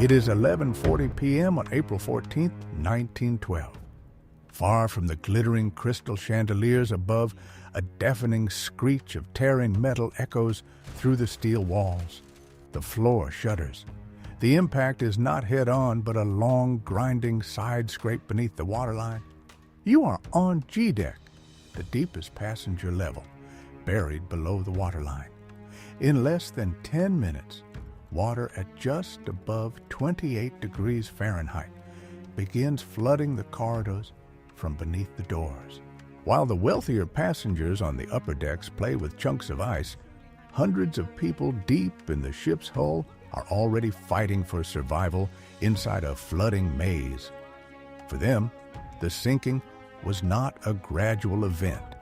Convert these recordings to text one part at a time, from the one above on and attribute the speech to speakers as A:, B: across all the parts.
A: It is 11:40 p.m. on April 14, 1912. Far from the glittering crystal chandeliers above, a deafening screech of tearing metal echoes through the steel walls. The floor shudders. The impact is not head-on, but a long, grinding side scrape beneath the waterline. You are on G-deck, the deepest passenger level, buried below the waterline. In less than 10 minutes, water at just above 28 degrees Fahrenheit begins flooding the corridors from beneath the doors. While the wealthier passengers on the upper decks play with chunks of ice, hundreds of people deep in the ship's hull are already fighting for survival inside a flooding maze. For them, the sinking was not a gradual event.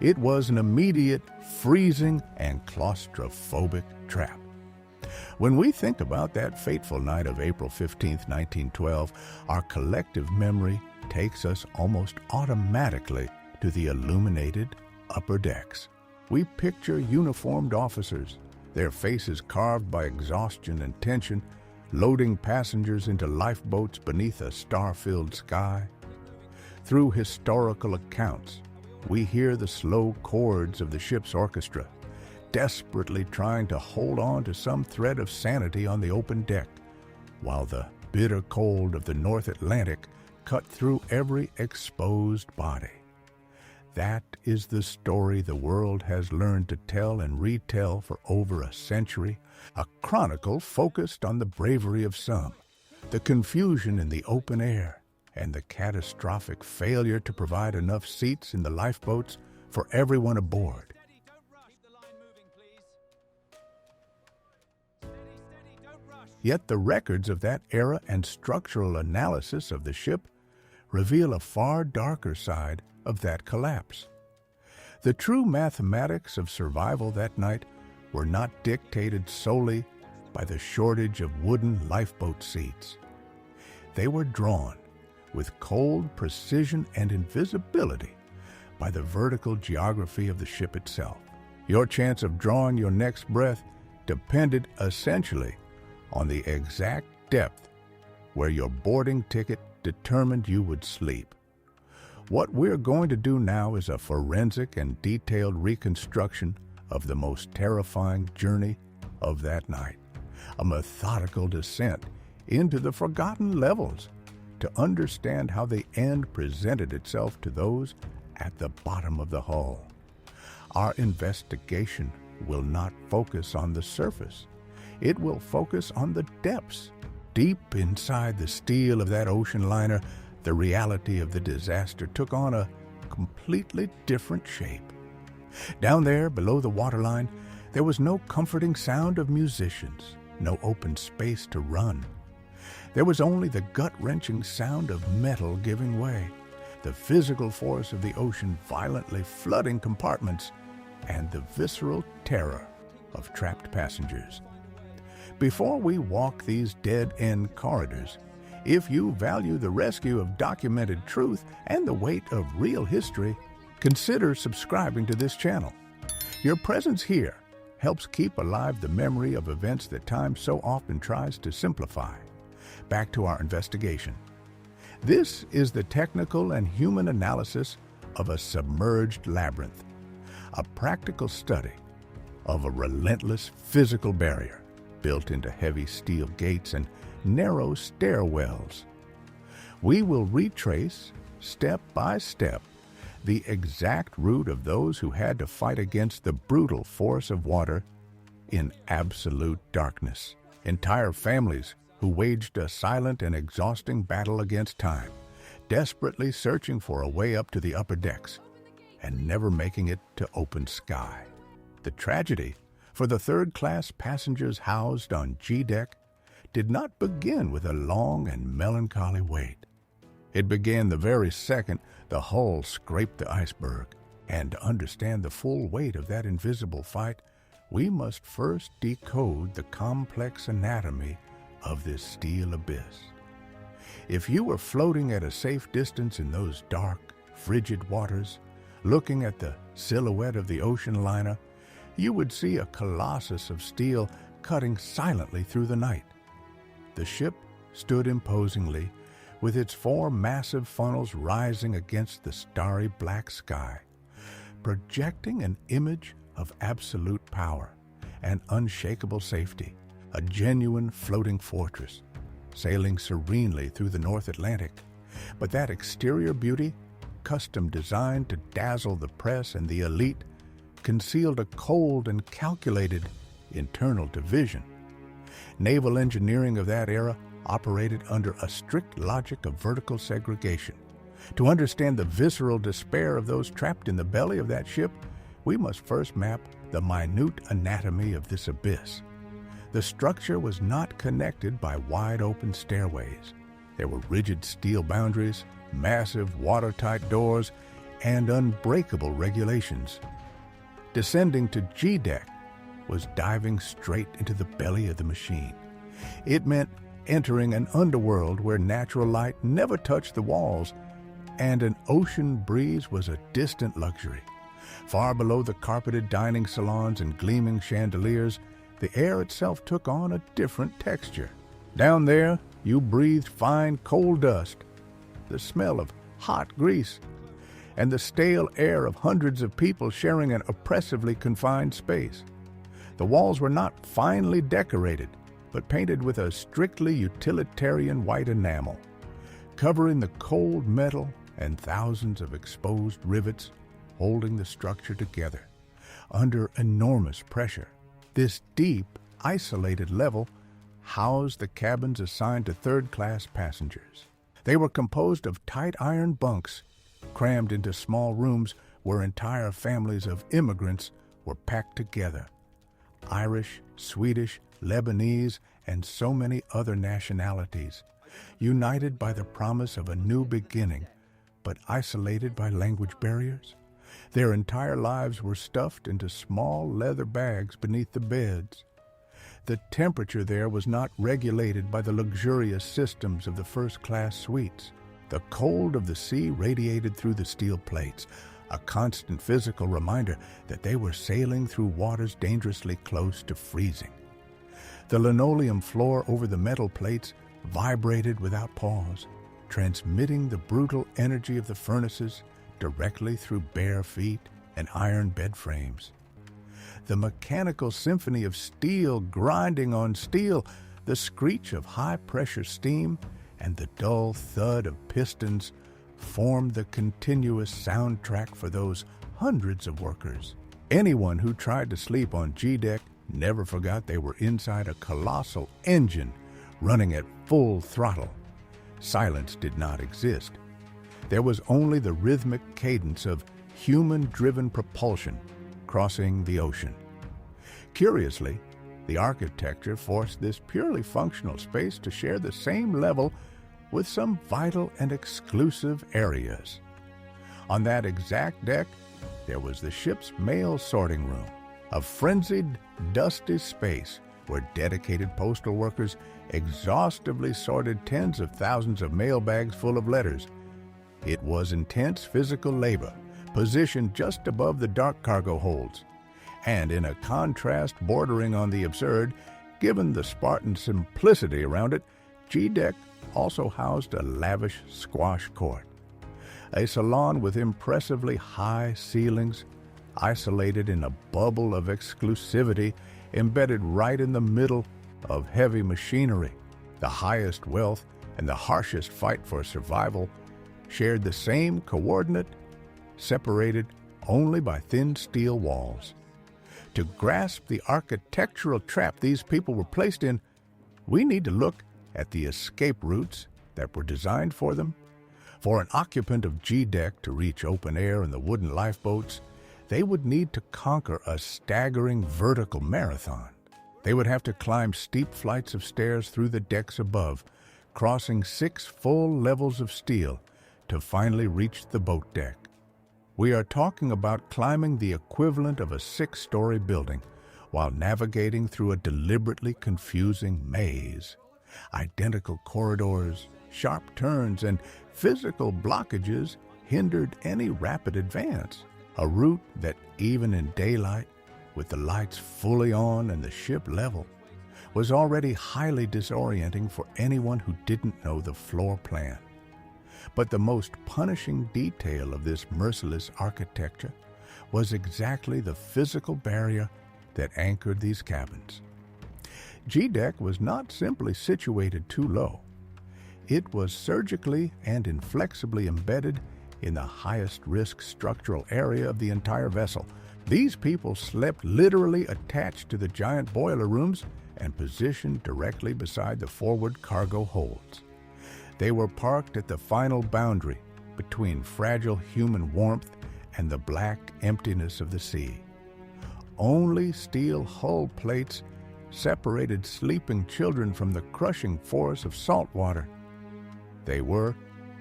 A: It was an immediate, freezing, and claustrophobic trap. When we think about that fateful night of April 15, 1912, our collective memory takes us almost automatically to the illuminated upper decks. We picture uniformed officers, their faces carved by exhaustion and tension, loading passengers into lifeboats beneath a star-filled sky. Through historical accounts, we hear the slow chords of the ship's orchestra, desperately trying to hold on to some thread of sanity on the open deck, while the bitter cold of the North Atlantic cut through every exposed body. That is the story the world has learned to tell and retell for over a century, a chronicle focused on the bravery of some, the confusion in the open air, and the catastrophic failure to provide enough seats in the lifeboats for everyone aboard. Yet the records of that era and structural analysis of the ship reveal a far darker side of that collapse. The true mathematics of survival that night were not dictated solely by the shortage of wooden lifeboat seats. They were drawn with cold precision and invisibility by the vertical geography of the ship itself. Your chance of drawing your next breath depended essentially on the exact depth where your boarding ticket determined you would sleep. What we're going to do now is a forensic and detailed reconstruction of the most terrifying journey of that night, a methodical descent into the forgotten levels to understand how the end presented itself to those at the bottom of the hull. Our investigation will not focus on the surface. It will focus on the depths. Deep inside the steel of that ocean liner, the reality of the disaster took on a completely different shape. Down there, below the waterline, there was no comforting sound of musicians, no open space to run. There was only the gut-wrenching sound of metal giving way, the physical force of the ocean violently flooding compartments, and the visceral terror of trapped passengers. Before we walk these dead-end corridors, if you value the rescue of documented truth and the weight of real history, consider subscribing to this channel. Your presence here helps keep alive the memory of events that time so often tries to simplify. Back to our investigation. This is the technical and human analysis of a submerged labyrinth, a practical study of a relentless physical barrier built into heavy steel gates and narrow stairwells. We will retrace, step by step, the exact route of those who had to fight against the brutal force of water in absolute darkness. Entire families who waged a silent and exhausting battle against time, desperately searching for a way up to the upper decks and never making it to open sky. The tragedy for the third-class passengers housed on G-deck did not begin with a long and melancholy wait. It began the very second the hull scraped the iceberg, and to understand the full weight of that invisible fight, we must first decode the complex anatomy of this steel abyss. If you were floating at a safe distance in those dark, frigid waters, looking at the silhouette of the ocean liner, you would see a colossus of steel cutting silently through the night. The ship stood imposingly, with its four massive funnels rising against the starry black sky, projecting an image of absolute power and unshakable safety, a genuine floating fortress, sailing serenely through the North Atlantic. But that exterior beauty, custom designed to dazzle the press and the elite, concealed a cold and calculated internal division. Naval engineering of that era operated under a strict logic of vertical segregation. To understand the visceral despair of those trapped in the belly of that ship, we must first map the minute anatomy of this abyss. The structure was not connected by wide-open stairways. There were rigid steel boundaries, massive watertight doors, and unbreakable regulations. Descending to G-deck was diving straight into the belly of the machine. It meant entering an underworld where natural light never touched the walls, and an ocean breeze was a distant luxury. Far below the carpeted dining salons and gleaming chandeliers, the air itself took on a different texture. Down there, you breathed fine coal dust, the smell of hot grease, and the stale air of hundreds of people sharing an oppressively confined space. The walls were not finely decorated, but painted with a strictly utilitarian white enamel, covering the cold metal and thousands of exposed rivets holding the structure together. Under enormous pressure, this deep, isolated level housed the cabins assigned to third-class passengers. They were composed of tight iron bunks, crammed into small rooms where entire families of immigrants were packed together. Irish, Swedish, Lebanese, and so many other nationalities, united by the promise of a new beginning, but isolated by language barriers. Their entire lives were stuffed into small leather bags beneath the beds. The temperature there was not regulated by the luxurious systems of the first-class suites. The cold of the sea radiated through the steel plates, a constant physical reminder that they were sailing through waters dangerously close to freezing. The linoleum floor over the metal plates vibrated without pause, transmitting the brutal energy of the furnaces directly through bare feet and iron bed frames. The mechanical symphony of steel grinding on steel, the screech of high-pressure steam, and the dull thud of pistons formed the continuous soundtrack for those hundreds of workers. Anyone who tried to sleep on G-deck never forgot they were inside a colossal engine running at full throttle. Silence did not exist. There was only the rhythmic cadence of human-driven propulsion crossing the ocean. Curiously, the architecture forced this purely functional space to share the same level with some vital and exclusive areas. On that exact deck, there was the ship's mail sorting room, a frenzied, dusty space where dedicated postal workers exhaustively sorted tens of thousands of mail bags full of letters. It was intense physical labor, positioned just above the dark cargo holds, and in a contrast bordering on the absurd, given the Spartan simplicity around it, G-deck also housed a lavish squash court, a salon with impressively high ceilings, isolated in a bubble of exclusivity embedded right in the middle of heavy machinery. The highest wealth and the harshest fight for survival shared the same coordinate, separated only by thin steel walls. To grasp the architectural trap these people were placed in, we need to look at the escape routes that were designed for them. For an occupant of G-deck to reach open air in the wooden lifeboats, they would need to conquer a staggering vertical marathon. They would have to climb steep flights of stairs through the decks above, crossing 6 full levels of steel to finally reach the boat deck. We are talking about climbing the equivalent of a 6-story building while navigating through a deliberately confusing maze. Identical corridors, sharp turns, and physical blockages hindered any rapid advance. A route that, even in daylight, with the lights fully on and the ship level, was already highly disorienting for anyone who didn't know the floor plan. But the most punishing detail of this merciless architecture was exactly the physical barrier that anchored these cabins. G-Deck was not simply situated too low. It was surgically and inflexibly embedded in the highest risk structural area of the entire vessel. These people slept literally attached to the giant boiler rooms and positioned directly beside the forward cargo holds. They were parked at the final boundary between fragile human warmth and the black emptiness of the sea. Only steel hull plates separated sleeping children from the crushing force of salt water. They were,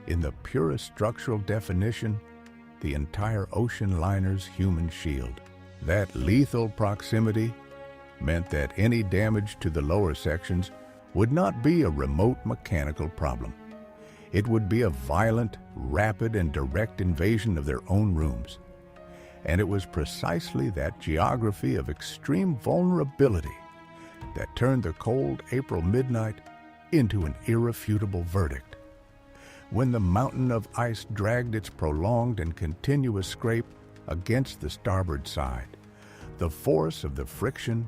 A: in the purest structural definition, the entire ocean liner's human shield. That lethal proximity meant that any damage to the lower sections would not be a remote mechanical problem. It would be a violent, rapid, and direct invasion of their own rooms. And it was precisely that geography of extreme vulnerability that turned the cold April midnight into an irrefutable verdict. When the mountain of ice dragged its prolonged and continuous scrape against the starboard side, the force of the friction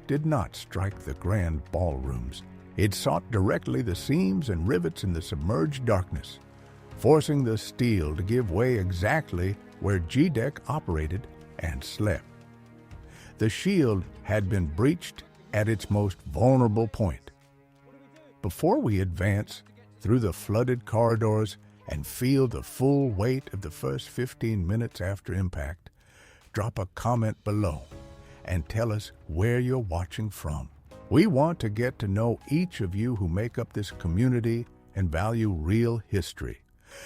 A: did not strike the grand ballrooms. It sought directly the seams and rivets in the submerged darkness, forcing the steel to give way exactly where G-Deck operated and slept. The shield had been breached at its most vulnerable point. Before we advance through the flooded corridors and feel the full weight of the first 15 minutes after impact, drop a comment below and tell us where you're watching from. We want to get to know each of you who make up this community and value real history.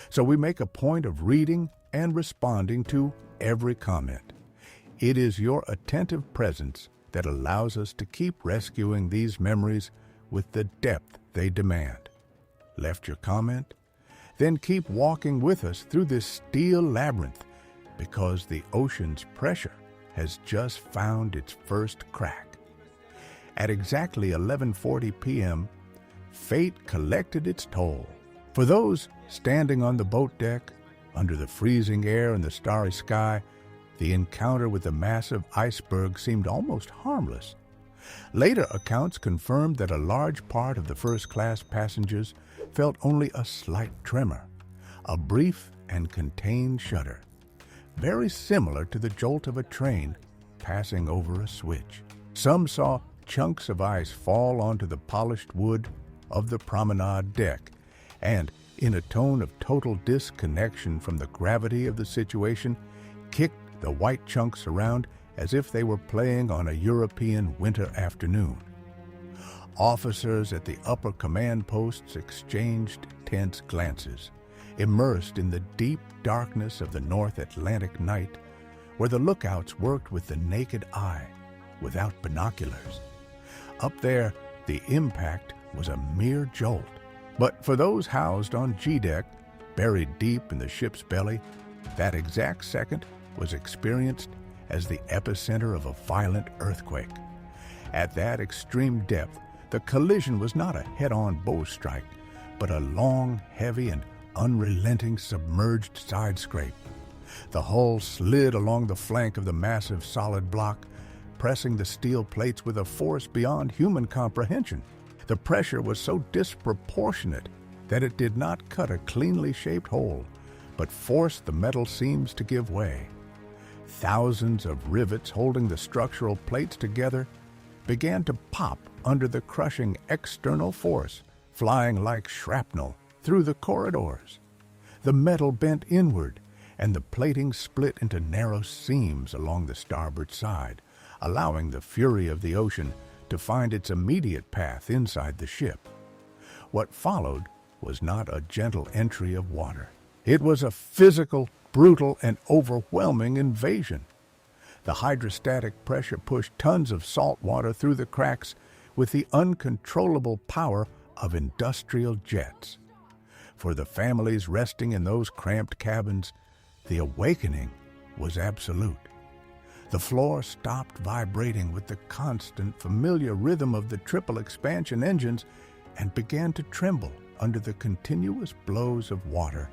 A: So we make a point of reading and responding to every comment. It is your attentive presence that allows us to keep rescuing these memories with the depth they demand. Left your comment? Then keep walking with us through this steel labyrinth, because the ocean's pressure has just found its first crack. At exactly 11:40 p.m., fate collected its toll. For those standing on the boat deck, under the freezing air and the starry sky, the encounter with the massive iceberg seemed almost harmless. Later accounts confirmed that a large part of the first-class passengers felt only a slight tremor, a brief and contained shudder, very similar to the jolt of a train passing over a switch. Some saw chunks of ice fall onto the polished wood of the promenade deck, and, in a tone of total disconnection from the gravity of the situation, kicked the white chunks around as if they were playing on a European winter afternoon. Officers at the upper command posts exchanged tense glances, immersed in the deep darkness of the North Atlantic night, where the lookouts worked with the naked eye, without binoculars. Up there, the impact was a mere jolt. But for those housed on G-Deck, buried deep in the ship's belly, that exact second was experienced as the epicenter of a violent earthquake. At that extreme depth, the collision was not a head-on bow strike, but a long, heavy, and unrelenting submerged side scrape. The hull slid along the flank of the massive solid block, pressing the steel plates with a force beyond human comprehension. The pressure was so disproportionate that it did not cut a cleanly shaped hole, but forced the metal seams to give way. Thousands of rivets holding the structural plates together began to pop under the crushing external force, flying like shrapnel through the corridors. The metal bent inward, and the plating split into narrow seams along the starboard side, allowing the fury of the ocean to find its immediate path inside the ship. What followed was not a gentle entry of water. It was a physical, brutal, and overwhelming invasion. The hydrostatic pressure pushed tons of salt water through the cracks with the uncontrollable power of industrial jets. For the families resting in those cramped cabins, the awakening was absolute. The floor stopped vibrating with the constant, familiar rhythm of the triple expansion engines and began to tremble under the continuous blows of water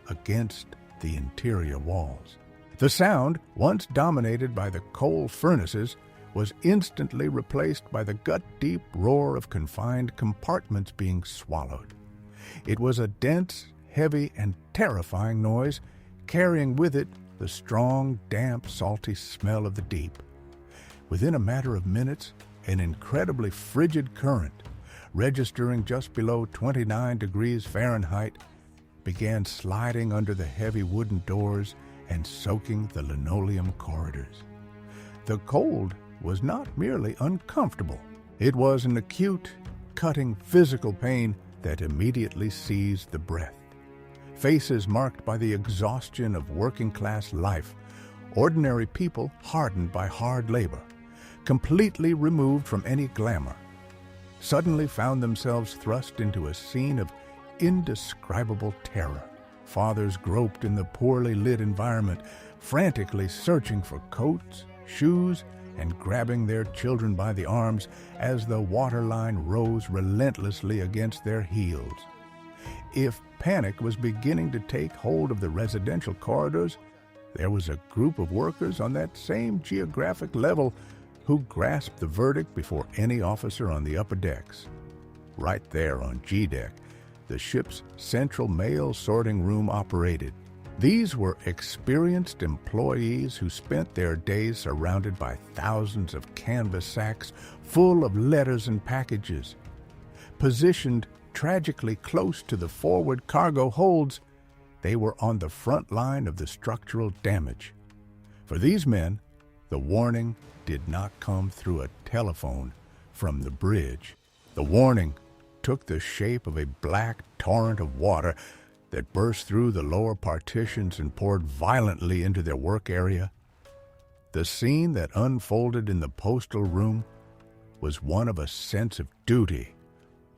A: against the interior walls. The sound, once dominated by the coal furnaces, was instantly replaced by the gut-deep roar of confined compartments being swallowed. It was a dense, heavy, and terrifying noise, carrying with it the strong, damp, salty smell of the deep. Within a matter of minutes, an incredibly frigid current, registering just below 29 degrees Fahrenheit, began sliding under the heavy wooden doors and soaking the linoleum corridors. The cold was not merely uncomfortable. It was an acute, cutting physical pain that immediately seized the breath. Faces marked by the exhaustion of working-class life, ordinary people hardened by hard labor, completely removed from any glamour, suddenly found themselves thrust into a scene of indescribable terror. Fathers groped in the poorly lit environment, frantically searching for coats, shoes, and grabbing their children by the arms as the waterline rose relentlessly against their heels. If panic was beginning to take hold of the residential corridors, there was a group of workers on that same geographic level who grasped the verdict before any officer on the upper decks. Right there on G-deck, the ship's central mail sorting room operated. These were experienced employees who spent their days surrounded by thousands of canvas sacks full of letters and packages. Positioned tragically close to the forward cargo holds, they were on the front line of the structural damage. For these men, the warning did not come through a telephone from the bridge. The warning took the shape of a black torrent of water that burst through the lower partitions and poured violently into their work area. The scene that unfolded in the postal room was one of a sense of duty,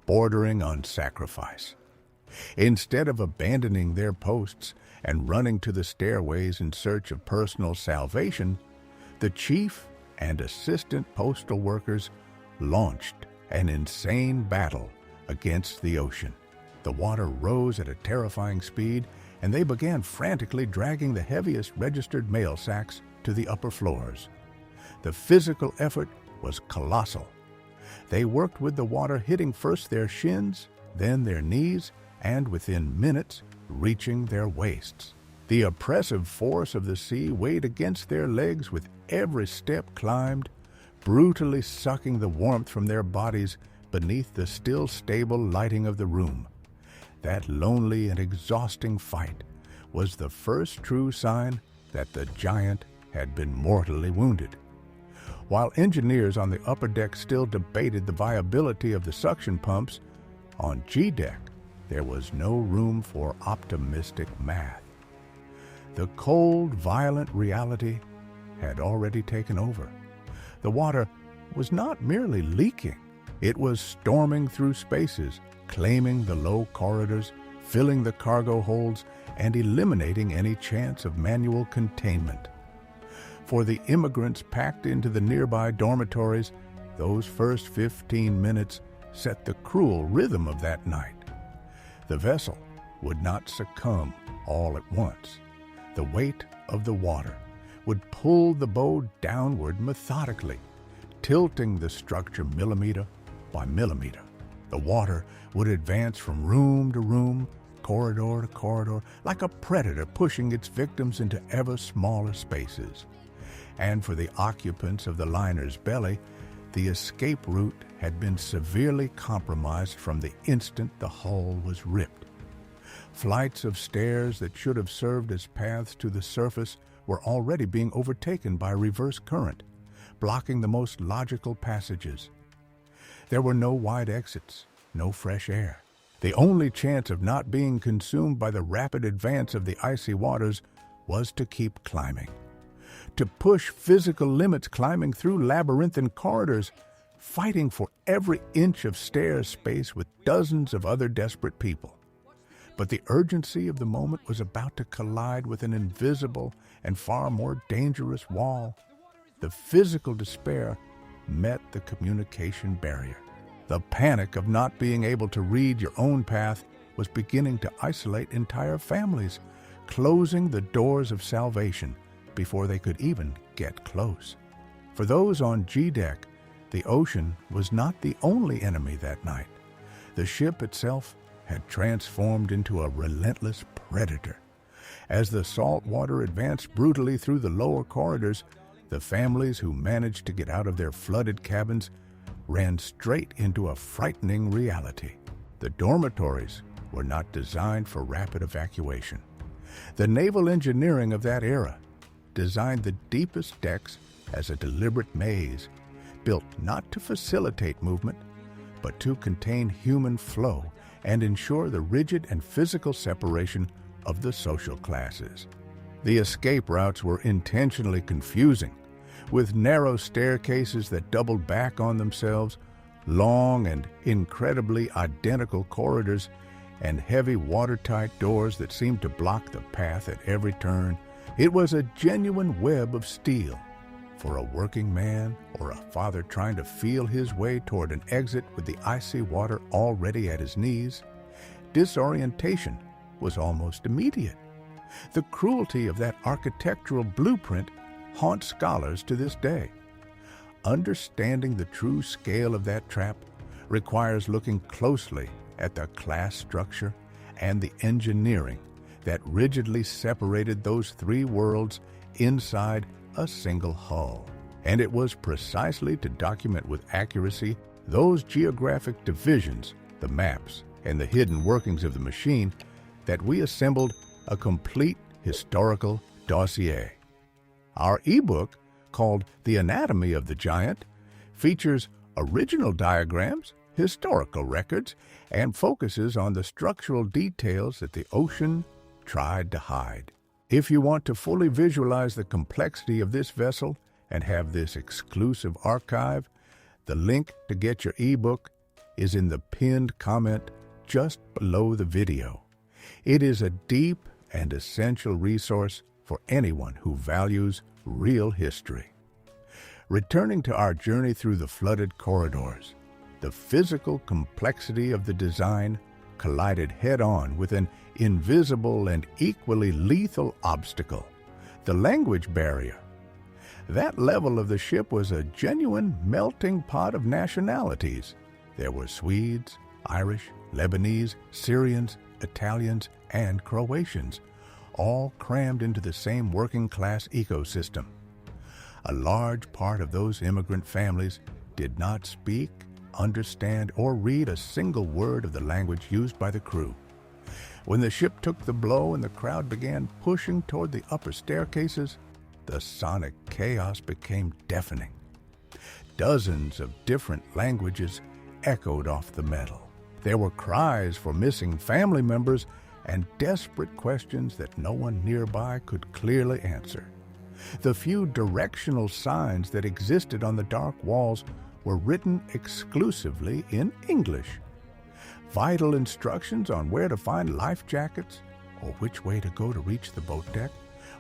A: bordering on sacrifice. Instead of abandoning their posts and running to the stairways in search of personal salvation, the chief and assistant postal workers launched an insane battle against the ocean. The water rose at a terrifying speed, and they began frantically dragging the heaviest registered mail sacks to the upper floors. The physical effort was colossal. They worked with the water hitting first their shins, then their knees, and within minutes, reaching their waists. The oppressive force of the sea weighed against their legs with every step climbed, brutally sucking the warmth from their bodies beneath the still stable lighting of the room. That lonely and exhausting fight was the first true sign that the giant had been mortally wounded. While engineers on the upper deck still debated the viability of the suction pumps, on G-deck there was no room for optimistic math. The cold, violent reality had already taken over. The water was not merely leaking, it was storming through spaces, claiming the low corridors, filling the cargo holds, and eliminating any chance of manual containment. For the immigrants packed into the nearby dormitories, those first 15 minutes set the cruel rhythm of that night. The vessel would not succumb all at once. The weight of the water would pull the bow downward methodically, tilting the structure millimeter by millimeter. The water would advance from room to room, corridor to corridor, like a predator pushing its victims into ever smaller spaces. And for the occupants of the liner's belly, the escape route had been severely compromised from the instant the hull was ripped. Flights of stairs that should have served as paths to the surface were already being overtaken by reverse current, blocking the most logical passages. There were no wide exits, no fresh air. The only chance of not being consumed by the rapid advance of the icy waters was to keep climbing. To push physical limits climbing through labyrinthine corridors, fighting for every inch of stair space with dozens of other desperate people. But the urgency of the moment was about to collide with an invisible and far more dangerous wall. the physical despair met the communication barrier. The panic of not being able to read your own path was beginning to isolate entire families, closing the doors of salvation before they could even get close. For those on G-deck, the ocean was not the only enemy that night. The ship itself had transformed into a relentless predator. As the salt water advanced brutally through the lower corridors, the families who managed to get out of their flooded cabins ran straight into a frightening reality. The dormitories were not designed for rapid evacuation. The naval engineering of that era designed the deepest decks as a deliberate maze, built not to facilitate movement, but to contain human flow and ensure the rigid and physical separation of the social classes. The escape routes were intentionally confusing, with narrow staircases that doubled back on themselves, long and incredibly identical corridors, and heavy watertight doors that seemed to block the path at every turn. It was a genuine web of steel. For a working man or a father trying to feel his way toward an exit with the icy water already at his knees, disorientation was almost immediate. The cruelty of that architectural blueprint haunts scholars to this day. Understanding the true scale of that trap requires looking closely at the class structure and the engineering that rigidly separated those three worlds inside a single hull. And it was precisely to document with accuracy those geographic divisions, the maps, and the hidden workings of the machine that we assembled a complete historical dossier. Our ebook, called The Anatomy of the Giant, features original diagrams, historical records, and focuses on the structural details that the ocean tried to hide. If you want to fully visualize the complexity of this vessel and have this exclusive archive, the link to get your ebook is in the pinned comment just below the video. It is a deep and essential resource for anyone who values real history. Returning to our journey through the flooded corridors, the physical complexity of the design collided head-on with an invisible and equally lethal obstacle, the language barrier. That level of the ship was a genuine melting pot of nationalities. There were Swedes, Irish, Lebanese, Syrians, Italians, and Croatians, all crammed into the same working-class ecosystem. A large part of those immigrant families did not speak, understand, or read a single word of the language used by the crew. When the ship took the blow and the crowd began pushing toward the upper staircases, the sonic chaos became deafening. Dozens of different languages echoed off the metal. There were cries for missing family members and desperate questions that no one nearby could clearly answer. The few directional signs that existed on the dark walls were written exclusively in English. Vital instructions on where to find life jackets or which way to go to reach the boat deck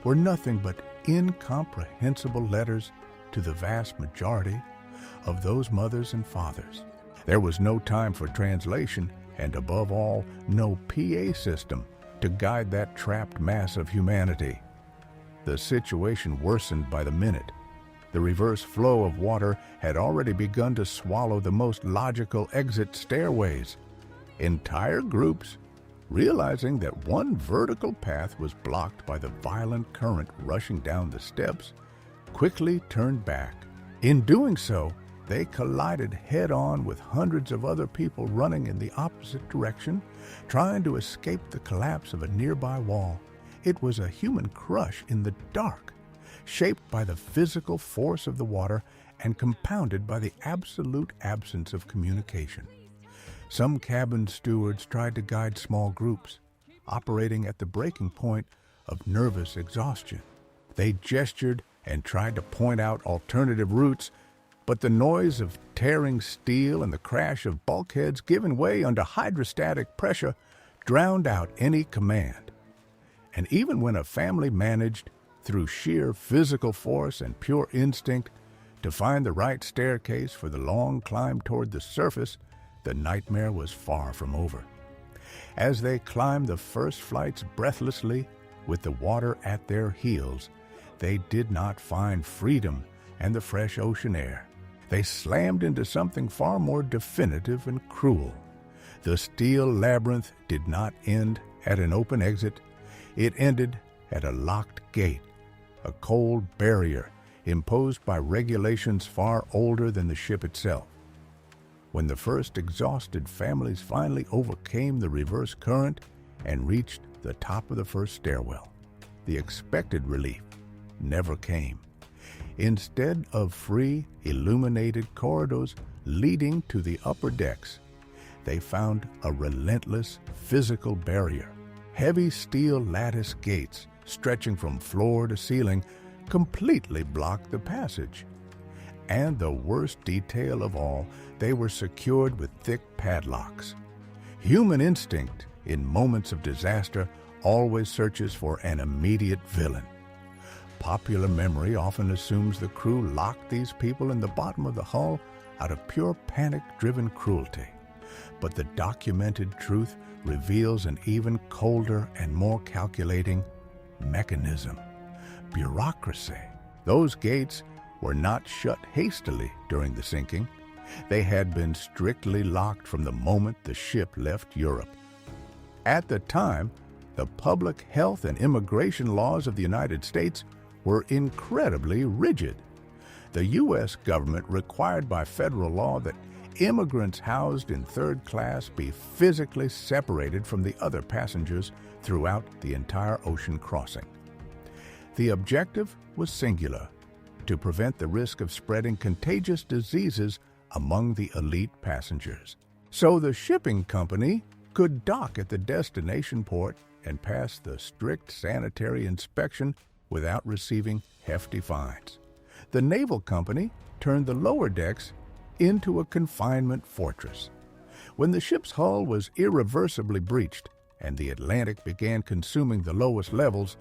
A: were nothing but incomprehensible letters to the vast majority of those mothers and fathers. There was no time for translation, and above all, no PA system to guide that trapped mass of humanity. The situation worsened by the minute. The reverse flow of water had already begun to swallow the most logical exit stairways. Entire groups, realizing that one vertical path was blocked by the violent current rushing down the steps, quickly turned back. In doing so, they collided head-on with hundreds of other people running in the opposite direction, trying to escape the collapse of a nearby wall. It was a human crush in the dark, shaped by the physical force of the water and compounded by the absolute absence of communication. Some cabin stewards tried to guide small groups, operating at the breaking point of nervous exhaustion. They gestured and tried to point out alternative routes, but the noise of tearing steel and the crash of bulkheads giving way under hydrostatic pressure drowned out any command. And even when a family managed, through sheer physical force and pure instinct to find the right staircase for the long climb toward the surface, the nightmare was far from over. As they climbed the first flights breathlessly, with the water at their heels, they did not find freedom and the fresh ocean air. They slammed into something far more definitive and cruel. The steel labyrinth did not end at an open exit. It ended at a locked gate, a cold barrier imposed by regulations far older than the ship itself. When the first exhausted families finally overcame the reverse current and reached the top of the first stairwell, the expected relief never came. Instead of free, illuminated corridors leading to the upper decks, they found a relentless physical barrier. Heavy steel lattice gates, stretching from floor to ceiling, completely blocked the passage. And the worst detail of all, they were secured with thick padlocks. Human instinct, in moments of disaster, always searches for an immediate villain. Popular memory often assumes the crew locked these people in the bottom of the hull out of pure panic-driven cruelty. But the documented truth reveals an even colder and more calculating mechanism: bureaucracy. Those gates were not shut hastily during the sinking. They had been strictly locked from the moment the ship left Europe. At the time, the public health and immigration laws of the United States were incredibly rigid. The U.S. government required by federal law that immigrants housed in third class be physically separated from the other passengers throughout the entire ocean crossing. The objective was singular: to prevent the risk of spreading contagious diseases among the elite passengers. So the shipping company could dock at the destination port and pass the strict sanitary inspection without receiving hefty fines. The naval company turned the lower decks into a confinement fortress. When the ship's hull was irreversibly breached and the Atlantic began consuming the lowest levels,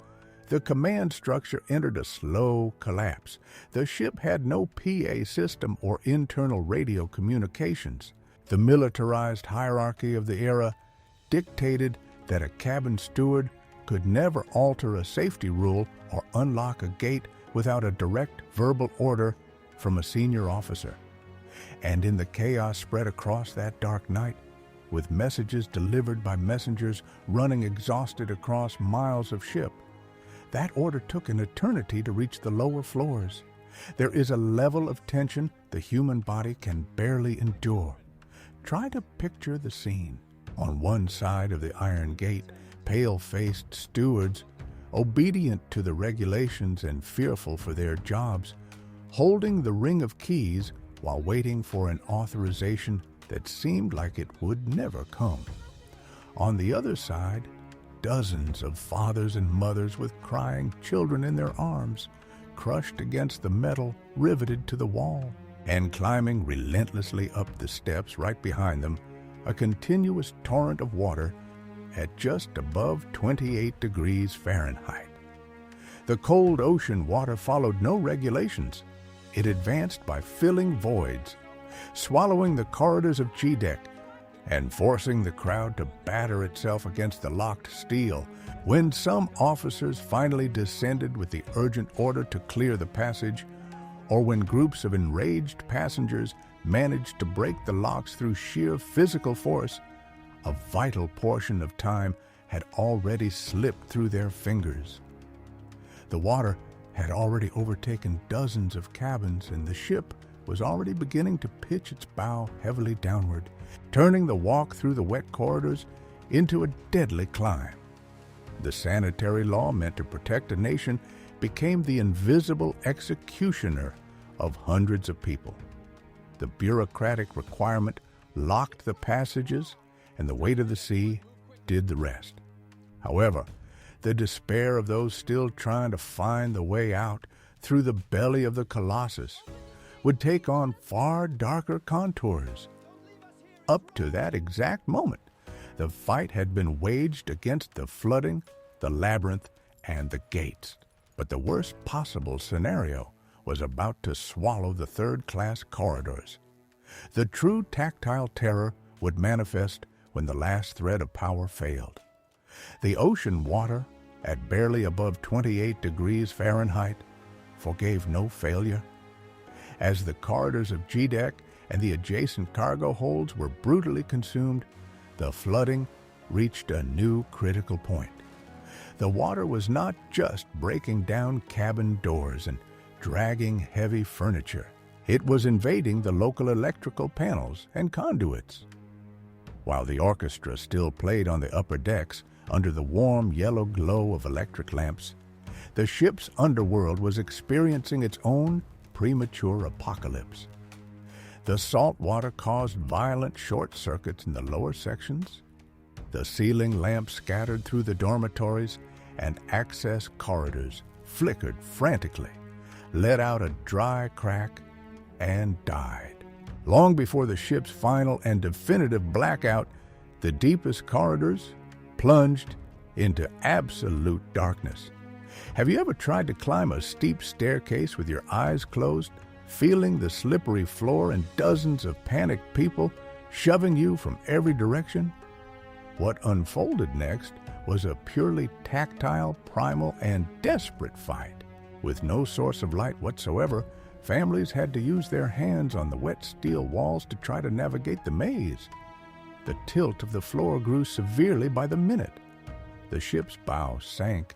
A: the command structure entered a slow collapse. The ship had no PA system or internal radio communications. The militarized hierarchy of the era dictated that a cabin steward could never alter a safety rule or unlock a gate without a direct verbal order from a senior officer. And in the chaos spread across that dark night, with messages delivered by messengers running exhausted across miles of ship, that order took an eternity to reach the lower floors. There is a level of tension the human body can barely endure. Try to picture the scene. On one side of the iron gate, pale-faced stewards, obedient to the regulations and fearful for their jobs, holding the ring of keys while waiting for an authorization that seemed like it would never come. On the other side, dozens of fathers and mothers with crying children in their arms, crushed against the metal riveted to the wall, and climbing relentlessly up the steps right behind them, a continuous torrent of water at just above 28 degrees Fahrenheit. The cold ocean water followed no regulations. It advanced by filling voids, swallowing the corridors of G-deck, and forcing the crowd to batter itself against the locked steel. When some officers finally descended with the urgent order to clear the passage, or when groups of enraged passengers managed to break the locks through sheer physical force, a vital portion of time had already slipped through their fingers. The water had already overtaken dozens of cabins, and the ship was already beginning to pitch its bow heavily downward, turning the walk through the wet corridors into a deadly climb. The sanitary law meant to protect a nation became the invisible executioner of hundreds of people. The bureaucratic requirement locked the passages, and the weight of the sea did the rest. However, the despair of those still trying to find the way out through the belly of the Colossus would take on far darker contours. Up to that exact moment, the fight had been waged against the flooding, the labyrinth, and the gates. But the worst possible scenario was about to swallow the third-class corridors. The true tactile terror would manifest when the last thread of power failed. The ocean water, at barely above 28 degrees Fahrenheit, forgave no failure. As the corridors of G-Deck and the adjacent cargo holds were brutally consumed, the flooding reached a new critical point. The water was not just breaking down cabin doors and dragging heavy furniture. It was invading the local electrical panels and conduits. While the orchestra still played on the upper decks under the warm yellow glow of electric lamps, the ship's underworld was experiencing its own premature apocalypse. The salt water caused violent short circuits in the lower sections. The ceiling lamps scattered through the dormitories and access corridors flickered frantically, let out a dry crack, and died. Long before the ship's final and definitive blackout, the deepest corridors plunged into absolute darkness. Have you ever tried to climb a steep staircase with your eyes closed, feeling the slippery floor and dozens of panicked people shoving you from every direction? What unfolded next was a purely tactile, primal, and desperate fight. With no source of light whatsoever, families had to use their hands on the wet steel walls to try to navigate the maze. The tilt of the floor grew severely by the minute. The ship's bow sank,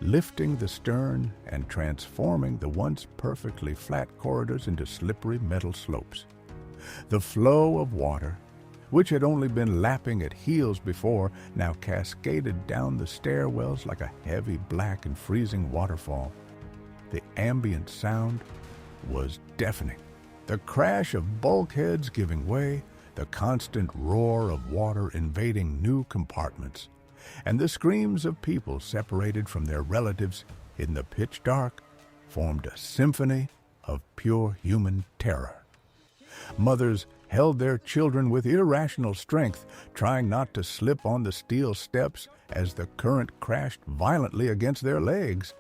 A: lifting the stern and transforming the once perfectly flat corridors into slippery metal slopes. The flow of water, which had only been lapping at heels before, now cascaded down the stairwells like a heavy black and freezing waterfall. The ambient sound was deafening. The crash of bulkheads giving way, the constant roar of water invading new compartments, and the screams of people separated from their relatives in the pitch dark formed a symphony of pure human terror. Mothers held their children with irrational strength, trying not to slip on the steel steps as the current crashed violently against their legs.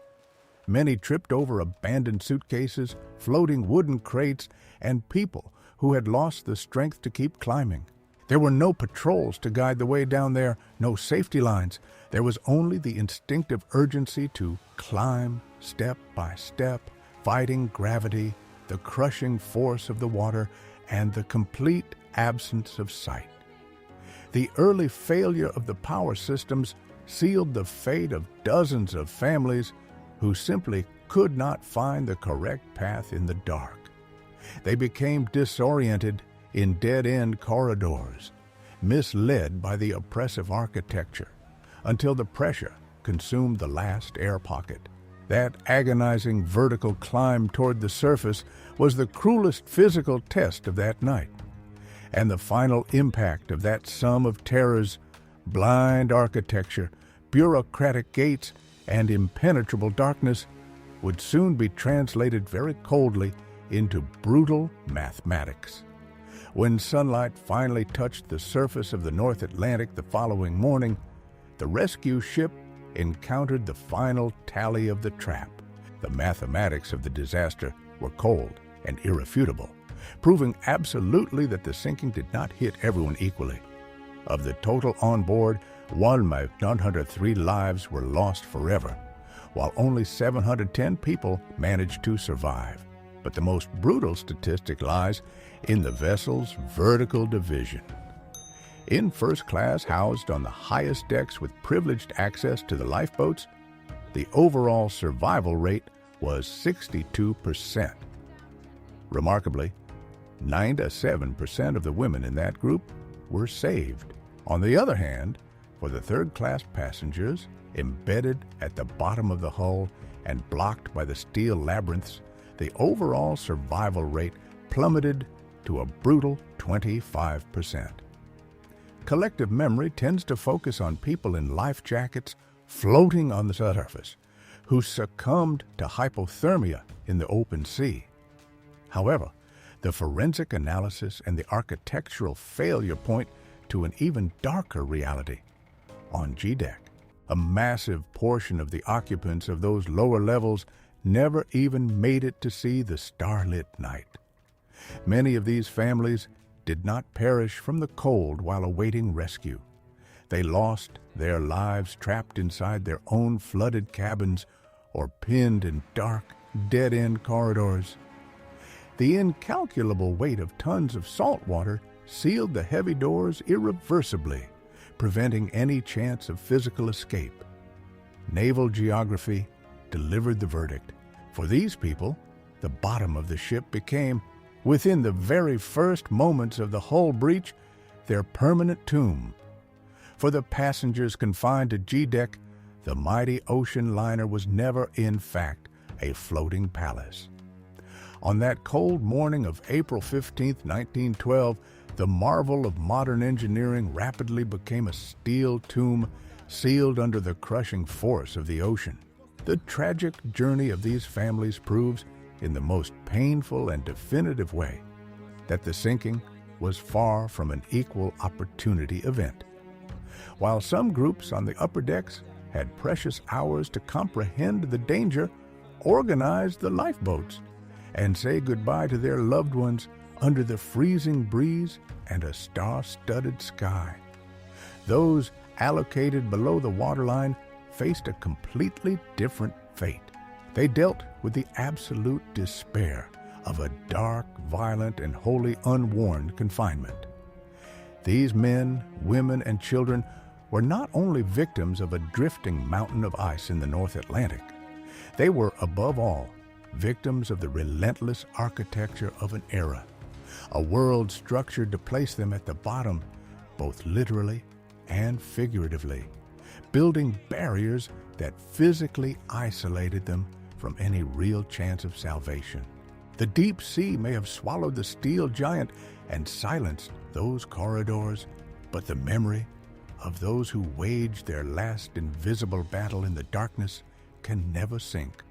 A: Many tripped over abandoned suitcases, floating wooden crates, and people who had lost the strength to keep climbing. There were no patrols to guide the way down there, no safety lines. There was only the instinctive urgency to climb step by step, fighting gravity, the crushing force of the water, and the complete absence of sight. The early failure of the power systems sealed the fate of dozens of families who simply could not find the correct path in the dark. They became disoriented in dead-end corridors, misled by the oppressive architecture, until the pressure consumed the last air pocket. That agonizing vertical climb toward the surface was the cruelest physical test of that night, and the final impact of that sum of terrors, blind architecture, bureaucratic gates, and impenetrable darkness, would soon be translated very coldly into brutal mathematics. When sunlight finally touched the surface of the North Atlantic the following morning, the rescue ship encountered the final tally of the trap. The mathematics of the disaster were cold and irrefutable, proving absolutely that the sinking did not hit everyone equally. Of the total on board, 1,903 lives were lost forever, while only 710 people managed to survive. But the most brutal statistic lies in the vessel's vertical division. In first class, housed on the highest decks with privileged access to the lifeboats, the overall survival rate was 62%. Remarkably, 97% of the women in that group were saved. On the other hand, for the third-class passengers, embedded at the bottom of the hull and blocked by the steel labyrinths, the overall survival rate plummeted to a brutal 25%. Collective memory tends to focus on people in life jackets floating on the surface who succumbed to hypothermia in the open sea. However, the forensic analysis and the architectural failure point to an even darker reality. On G-Deck, A massive portion of the occupants of those lower levels never even made it to see the starlit night. Many of these families did not perish from the cold while awaiting rescue. They lost their lives trapped inside their own flooded cabins or pinned in dark, dead-end corridors. The incalculable weight of tons of salt water sealed the heavy doors irreversibly, preventing any chance of physical escape. Naval geography delivered the verdict. For these people, the bottom of the ship became, within the very first moments of the hull breach, their permanent tomb. For the passengers confined to G-deck, the mighty ocean liner was never, in fact, a floating palace. On that cold morning of April 15, 1912, the marvel of modern engineering rapidly became a steel tomb sealed under the crushing force of the ocean. The tragic journey of these families proves, in the most painful and definitive way, that the sinking was far from an equal opportunity event. While some groups on the upper decks had precious hours to comprehend the danger, organize the lifeboats, and say goodbye to their loved ones under the freezing breeze and a star-studded sky. Those allocated below the waterline faced a completely different fate. They dealt with the absolute despair of a dark, violent, and wholly unwarned confinement. These men, women, and children were not only victims of a drifting mountain of ice in the North Atlantic, they were, above all, victims of the relentless architecture of an era, a world structured to place them at the bottom, both literally and figuratively, building barriers that physically isolated them from any real chance of salvation. The deep sea may have swallowed the steel giant and silenced those corridors, but the memory of those who waged their last invisible battle in the darkness can never sink.